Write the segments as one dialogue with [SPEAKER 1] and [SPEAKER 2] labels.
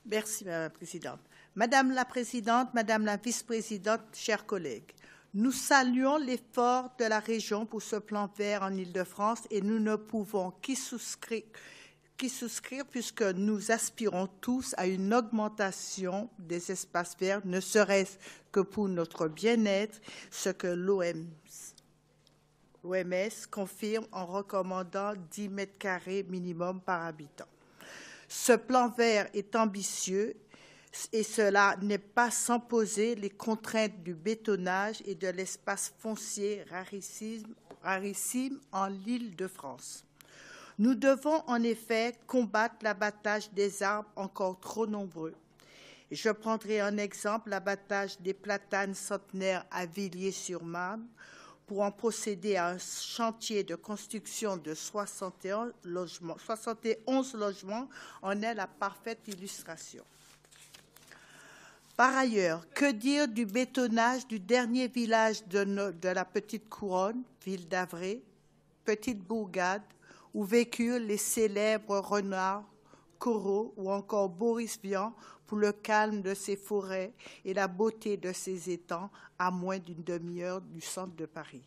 [SPEAKER 1] Merci, Madame la Présidente. Madame la Présidente, Madame la Vice-présidente, chers collègues, nous saluons l'effort de la région pour ce plan vert en Île-de-France et nous ne pouvons qu'y souscrire puisque nous aspirons tous à une augmentation des espaces verts, ne serait-ce que pour notre bien-être, ce que l'OMS confirme en recommandant 10 mètres carrés minimum par habitant. Ce plan vert est ambitieux et cela n'est pas sans poser les contraintes du bétonnage et de l'espace foncier rarissime en Île-de-France. Nous devons en effet combattre l'abattage des arbres encore trop nombreux. Je prendrai en exemple l'abattage des platanes centenaires à Villiers-sur-Marne. Pour en procéder à un chantier de construction de 71 logements en est la parfaite illustration. Par ailleurs, que dire du bétonnage du dernier village de la Petite Couronne, ville d'Avray, petite bourgade, où vécurent les célèbres renards, Corot ou encore Boris Vian pour le calme de ses forêts et la beauté de ses étangs à moins d'une demi-heure du centre de Paris.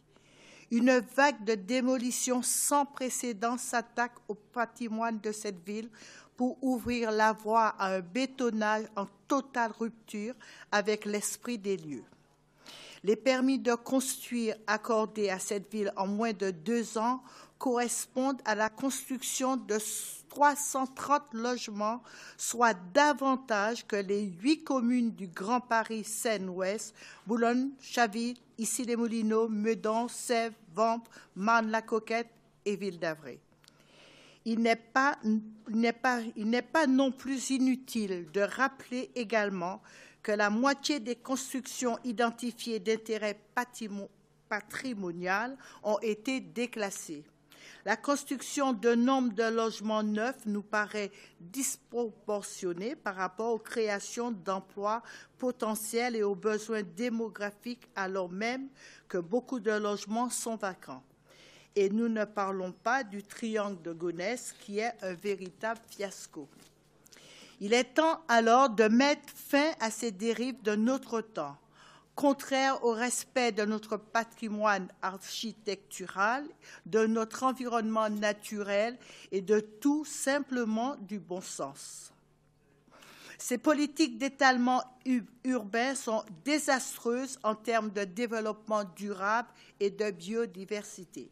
[SPEAKER 1] Une vague de démolition sans précédent s'attaque au patrimoine de cette ville pour ouvrir la voie à un bétonnage en totale rupture avec l'esprit des lieux. Les permis de construire accordés à cette ville en moins de 2 ans correspondent à la construction de 330 logements, soit davantage que les 8 communes du Grand Paris Seine-Ouest, Boulogne, Chaville, Issy-les-Moulineaux, Meudon, Sèvres, Vence, Marne-la-Coquette et Ville d'Avray. Il n'est pas non plus inutile de rappeler également que la moitié des constructions identifiées d'intérêt patrimonial ont été déclassées. La construction de nombre de logements neufs nous paraît disproportionnée par rapport aux créations d'emplois potentiels et aux besoins démographiques, alors même que beaucoup de logements sont vacants. Et nous ne parlons pas du triangle de Gonesse, qui est un véritable fiasco. Il est temps alors de mettre fin à ces dérives de notre temps, contraires au respect de notre patrimoine architectural, de notre environnement naturel et de tout simplement du bon sens. Ces politiques d'étalement urbain sont désastreuses en termes de développement durable et de biodiversité.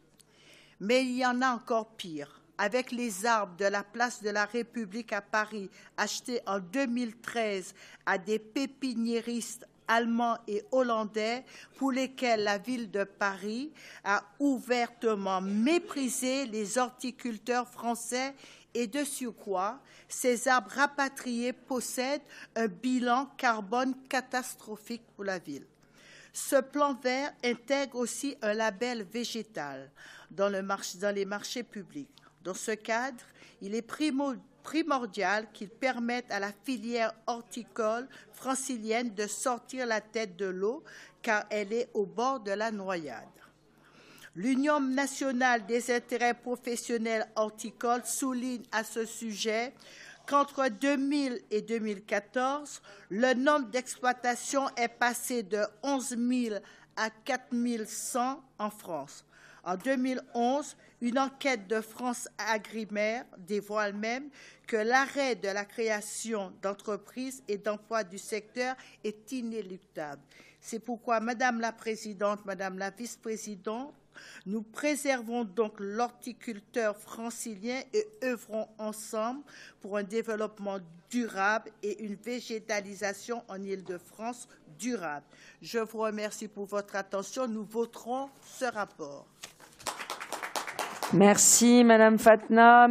[SPEAKER 1] Mais il y en a encore pire. Avec les arbres de la place de la République à Paris, achetés en 2013 à des pépiniéristes allemands et hollandais, pour lesquels la ville de Paris a ouvertement méprisé les horticulteurs français et de surcroît, ces arbres rapatriés possèdent un bilan carbone catastrophique pour la ville. Ce plan vert intègre aussi un label végétal dans les marchés publics. Dans ce cadre, il est primordial qu'il permette à la filière horticole francilienne de sortir la tête de l'eau, car elle est au bord de la noyade. L'Union nationale des intérêts professionnels horticoles souligne à ce sujet qu'entre 2000 et 2014, le nombre d'exploitations est passé de 11 000 à 4 100 en France. En 2011, une enquête de France Agrimaire dévoile même que l'arrêt de la création d'entreprises et d'emplois du secteur est inéluctable. C'est pourquoi, Madame la Présidente, Madame la Vice-présidente, nous préservons donc l'horticulteur francilien et œuvrons ensemble pour un développement durable et une végétalisation en Île-de-France durable. Je vous remercie pour votre attention. Nous voterons ce rapport.
[SPEAKER 2] Merci, Madame Fatna.